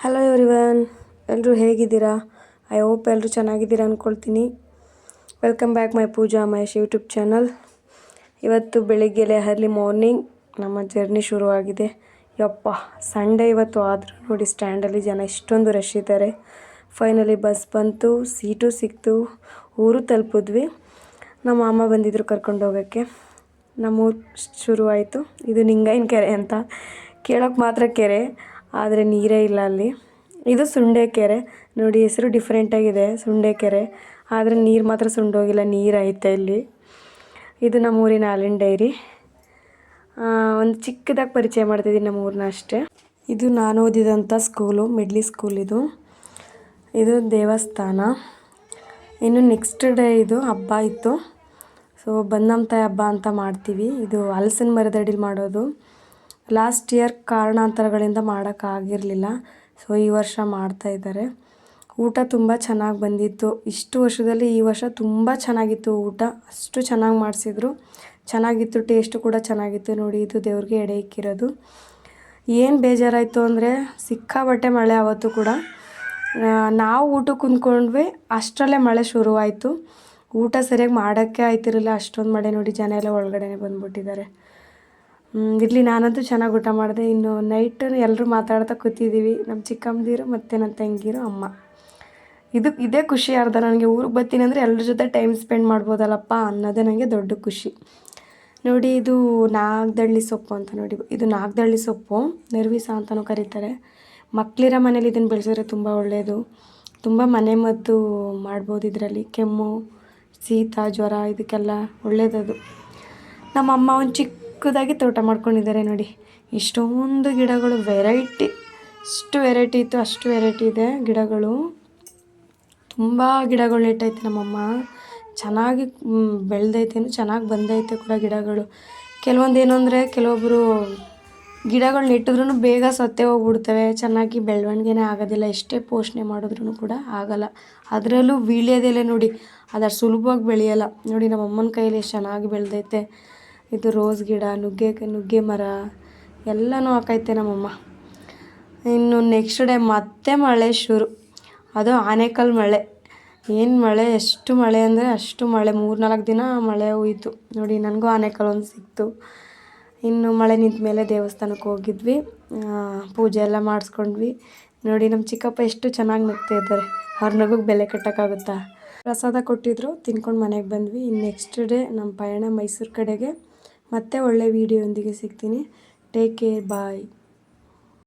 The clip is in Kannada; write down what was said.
ಹಲೋ ಎವ್ರಿವನ್, ಎಲ್ಲರೂ ಹೇಗಿದ್ದೀರಾ? ಐ ಹೋಪ್ ಎಲ್ಲರೂ ಚೆನ್ನಾಗಿದ್ದೀರಾ ಅಂದ್ಕೊಳ್ತೀನಿ. Welcome back my Pooja Mahesh YouTube channel. ಇವತ್ತು ಬೆಳಿಗ್ಗೆಲೆ ಅರ್ಲಿ ಮಾರ್ನಿಂಗ್ ನಮ್ಮ ಜರ್ನಿ ಶುರುವಾಗಿದೆ. ಯಪ್ಪ, ಸಂಡೇ ಇವತ್ತು ಆದರೂ ನೋಡಿ ಸ್ಟ್ಯಾಂಡಲ್ಲಿ ಜನ ಇಷ್ಟೊಂದು ರಶ್ ಇದ್ದಾರೆ. ಫೈನಲಿ ಬಸ್ ಬಂತು, ಸೀಟು ಸಿಕ್ತು, ಊರು ತಲುಪಿದ್ವಿ. ನಮ್ಮ ಮಾಮ ಬಂದಿದ್ದರು ಕರ್ಕೊಂಡು ಹೋಗೋಕ್ಕೆ. ನಮ್ಮೂರು ಶುರುವಾಯಿತು. ಇದು ನಿಂಗೈನ ಕೆರೆ ಅಂತ ಕೇಳೋಕ್ಕೆ ಮಾತ್ರ ಕೆರೆ, ಆದರೆ ನೀರೇ ಇಲ್ಲ ಅಲ್ಲಿ. ಇದು ಸುಂಡೆ ಕೆರೆ ನೋಡಿ, ಹೆಸರು ಡಿಫ್ರೆಂಟಾಗಿದೆ, ಸುಂಡೆ ಕೆರೆ. ಆದರೆ ನೀರು ಮಾತ್ರ ಸುಂಡೋಗಿಲ್ಲ, ನೀರು ಐತೆ ಇಲ್ಲಿ. ಇದು ನಮ್ಮೂರಿನ ಹಾಲಿನ ಡೈರಿ. ಒಂದು ಚಿಕ್ಕದಾಗಿ ಪರಿಚಯ ಮಾಡ್ತಿದ್ದೀನಿ ನಮ್ಮೂರನ್ನ ಅಷ್ಟೇ. ಇದು ನಾನು ಓದಿದಂಥ ಸ್ಕೂಲು, ಮಿಡ್ಲಿ ಸ್ಕೂಲ್ ಇದು. ಇದು ದೇವಸ್ಥಾನ. ಇನ್ನು ನೆಕ್ಸ್ಟ್ ಡೇ ಇದು ಹಬ್ಬ ಇತ್ತು. ಸೊ ಬನ್ನಂತಾಯಿ ಹಬ್ಬ ಅಂತ ಮಾಡ್ತೀವಿ. ಇದು ಹಲಸಿನ ಮರದಡಿಲಿ ಮಾಡೋದು. ಲಾಸ್ಟ್ ಇಯರ್ ಕಾರಣಾಂತರಗಳಿಂದ ಮಾಡೋಕ್ಕಾಗಿರಲಿಲ್ಲ. ಸೊ ಈ ವರ್ಷ ಮಾಡ್ತಾಯಿದ್ದಾರೆ. ಊಟ ತುಂಬ ಚೆನ್ನಾಗಿ ಬಂದಿತ್ತು. ಇಷ್ಟು ವರ್ಷದಲ್ಲಿ ಈ ವರ್ಷ ತುಂಬ ಚೆನ್ನಾಗಿತ್ತು ಊಟ. ಅಷ್ಟು ಚೆನ್ನಾಗಿ ಮಾಡಿಸಿದ್ರು. ಚೆನ್ನಾಗಿತ್ತು, ಟೇಸ್ಟು ಕೂಡ ಚೆನ್ನಾಗಿತ್ತು. ನೋಡಿ, ಇದು ದೇವ್ರಿಗೆ ಎಡೆ ಇಕ್ಕಿರೋದು. ಏನು ಬೇಜಾರಾಯಿತು ಅಂದರೆ ಸಿಕ್ಕಾಬಟ್ಟೆ ಮಳೆ ಆವತ್ತು ಕೂಡ. ನಾವು ಊಟಕ್ಕೆ ಕುಂತ್ಕೊಂಡ್ವಿ, ಅಷ್ಟರಲ್ಲೇ ಮಳೆ ಶುರುವಾಯಿತು. ಊಟ ಸರಿಯಾಗಿ ಮಾಡೋಕ್ಕೆ ಆಯ್ತಿರಲಿಲ್ಲ, ಅಷ್ಟೊಂದು ಮಳೆ. ನೋಡಿ, ಜನ ಎಲ್ಲ ಒಳಗಡೆನೇ ಬಂದುಬಿಟ್ಟಿದ್ದಾರೆ. ಇರಲಿ, ನಾನಂತೂ ಚೆನ್ನಾಗಿ ಊಟ ಮಾಡಿದೆ. ಇನ್ನು ನೈಟ್ ಎಲ್ಲರೂ ಮಾತಾಡ್ತಾ ಕೂತಿದ್ದೀವಿ, ನಮ್ಮ ಚಿಕ್ಕಮ್ಮದಿರು ಮತ್ತು ನನ್ನ ತಂಗಿರು, ಅಮ್ಮ. ಇದೇ ಖುಷಿ ಅರ್ಧ. ನನಗೆ ಊರಿಗೆ ಬರ್ತೀನಿ ಅಂದರೆ ಎಲ್ಲರ ಜೊತೆ ಟೈಮ್ ಸ್ಪೆಂಡ್ ಮಾಡ್ಬೋದಲ್ಲಪ್ಪ ಅನ್ನೋದೇ ನನಗೆ ದೊಡ್ಡ ಖುಷಿ. ನೋಡಿ, ಇದು ನಾಗದಳ್ಳಿ ಸೊಪ್ಪು ಅಂತ. ನೋಡಿ, ಇದು ನಾಗದಳ್ಳಿ ಸೊಪ್ಪು, ನೆರ್ವಿಸ ಅಂತಲೂ ಕರೀತಾರೆ. ಮಕ್ಕಳಿರೋ ಮನೇಲಿ ಇದನ್ನು ಬೆಳೆಸಿದ್ರೆ ತುಂಬ ಒಳ್ಳೆಯದು. ತುಂಬ ಮನೆ ಮದ್ದು ಮಾಡ್ಬೋದು ಇದರಲ್ಲಿ. ಕೆಮ್ಮು, ಶೀತ, ಜ್ವರ ಇದಕ್ಕೆಲ್ಲ ಒಳ್ಳೆಯದದು. ನಮ್ಮಮ್ಮ ಒಂದು ಚಿಕ್ಕದಾಗಿ ತೋಟ ಮಾಡ್ಕೊಂಡಿದ್ದಾರೆ. ನೋಡಿ, ಇಷ್ಟೊಂದು ಗಿಡಗಳು, ವೆರೈಟಿ, ಇಷ್ಟು ವೆರೈಟಿ ಇತ್ತು, ಅಷ್ಟು ವೆರೈಟಿ ಇದೆ ಗಿಡಗಳು. ತುಂಬ ಗಿಡಗಳು ನೆಟ್ಟೈತೆ ನಮ್ಮಮ್ಮ. ಚೆನ್ನಾಗಿ ಬೆಳೆದೈತೆ, ಚೆನ್ನಾಗಿ ಬಂದೈತೆ ಕೂಡ ಗಿಡಗಳು. ಕೆಲವೊಂದು ಏನು ಅಂದರೆ, ಕೆಲವೊಬ್ಬರು ಗಿಡಗಳು ನೆಟ್ಟಿದ್ರೂ ಬೇಗ ಸತ್ತೇ ಹೋಗ್ಬಿಡ್ತವೆ, ಚೆನ್ನಾಗಿ ಬೆಳವಣಿಗೆನೇ ಆಗೋದಿಲ್ಲ. ಎಷ್ಟೇ ಪೋಷಣೆ ಮಾಡಿದ್ರೂ ಕೂಡ ಆಗಲ್ಲ. ಅದರಲ್ಲೂ ವೀಳ್ಯದೆಲೆ ನೋಡಿ, ಅದು ಸುಲಭವಾಗಿ ಬೆಳೆಯಲ್ಲ. ನೋಡಿ, ನಮ್ಮ ಅಮ್ಮನ ಕೈಯಲ್ಲಿ ಎಷ್ಟು ಚೆನ್ನಾಗಿ ಬೆಳೆದೈತೆ. ಇದು ರೋಸ್ ಗಿಡ, ನುಗ್ಗೆ ಮರ ಎಲ್ಲನೂ ಹಾಕೈತೆ ನಮ್ಮಮ್ಮ. ಇನ್ನು ನೆಕ್ಸ್ಟ್ ಡೇ ಮತ್ತೆ ಮಳೆ ಶುರು. ಅದು ಆನೆಕಲ್ ಮಳೆ. ಏನು ಮಳೆ, ಎಷ್ಟು ಮಳೆ ಅಂದರೆ ಅಷ್ಟು ಮಳೆ. 3-4 ದಿನ ಮಳೆ ಹೋಯಿತು. ನೋಡಿ, ನನಗೂ ಆನೆಕಲ್ ಒಂದು ಸಿಕ್ತು. ಇನ್ನು ಮಳೆ ನಿಂತ ಮೇಲೆ ದೇವಸ್ಥಾನಕ್ಕೆ ಹೋಗಿದ್ವಿ, ಪೂಜೆ ಎಲ್ಲ ಮಾಡಿಸ್ಕೊಂಡ್ವಿ. ನೋಡಿ, ನಮ್ಮ ಚಿಕ್ಕಪ್ಪ ಎಷ್ಟು ಚೆನ್ನಾಗಿ ನಗ್ತಾ ಇದ್ದಾರೆ. ಅವ್ರ ನಗುಗೆ ಬೆಲೆ ಕಟ್ಟೋಕ್ಕಾಗುತ್ತಾ? ಪ್ರಸಾದ ಕೊಟ್ಟಿದ್ರು, ತಿನ್ಕೊಂಡು ಮನೆಗೆ ಬಂದ್ವಿ. ಇನ್ನು ನೆಕ್ಸ್ಟ್ ಡೇ ನಮ್ಮ ಪಯಣ ಮೈಸೂರು ಕಡೆಗೆ. ಮತ್ತೆ ಒಳ್ಳೆ ವೀಡಿಯೋದೊಂದಿಗೆ ಸಿಗ್ತೀನಿ. ಟೇಕ್ ಕೇರ್, ಬಾಯ್.